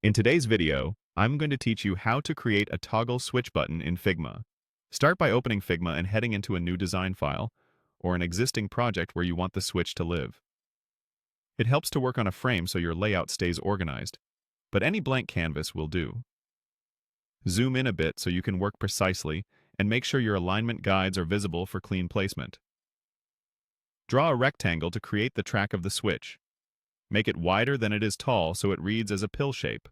In today's video, I'm going to teach you how to create a toggle switch button in Figma. Start by opening Figma and heading into a new design file, or an existing project where you want the switch to live. It helps to work on a frame so your layout stays organized, but any blank canvas will do. Zoom in a bit so you can work precisely, and make sure your alignment guides are visible for clean placement. Draw a rectangle to create the track of the switch. Make it wider than it is tall so it reads as a pill shape.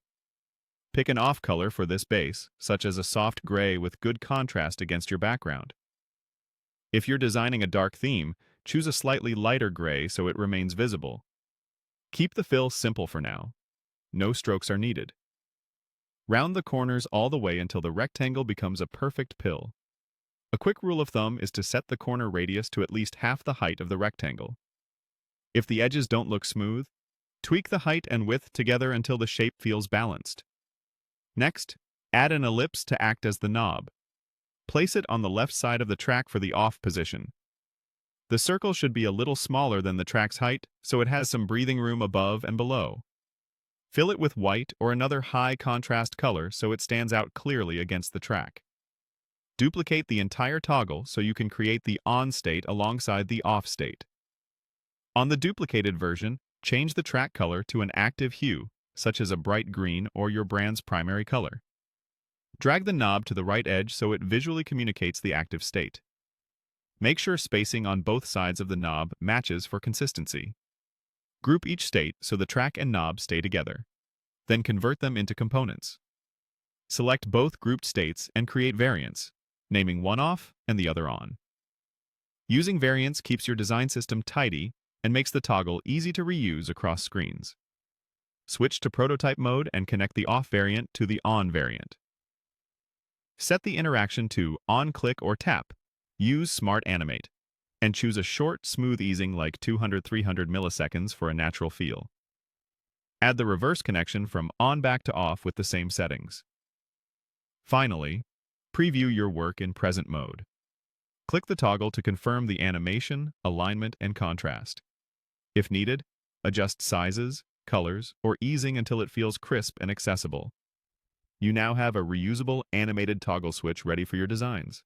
Pick an off color for this base, such as a soft gray with good contrast against your background. If you're designing a dark theme, choose a slightly lighter gray so it remains visible. Keep the fill simple for now. No strokes are needed. Round the corners all the way until the rectangle becomes a perfect pill. A quick rule of thumb is to set the corner radius to at least half the height of the rectangle. If the edges don't look smooth, tweak the height and width together until the shape feels balanced. Next, add an ellipse to act as the knob. Place it on the left side of the track for the off position. The circle should be a little smaller than the track's height, so it has some breathing room above and below. Fill it with white or another high contrast color so it stands out clearly against the track. Duplicate the entire toggle so you can create the on state alongside the off state. On the duplicated version, change the track color to an active hue, such as a bright green or your brand's primary color. Drag the knob to the right edge so it visually communicates the active state. Make sure spacing on both sides of the knob matches for consistency. Group each state so the track and knob stay together. Then convert them into components. Select both grouped states and create variants, naming one off and the other on. Using variants keeps your design system tidy and makes the toggle easy to reuse across screens. Switch to prototype mode and connect the off variant to the on variant. Set the interaction to on click or tap. Use Smart Animate, and choose a short, smooth easing like 200-300 milliseconds for a natural feel. Add the reverse connection from on back to off with the same settings. Finally, preview your work in present mode. Click the toggle to confirm the animation, alignment, and contrast. If needed, adjust sizes, colors, or easing until it feels crisp and accessible. You now have a reusable animated toggle switch ready for your designs.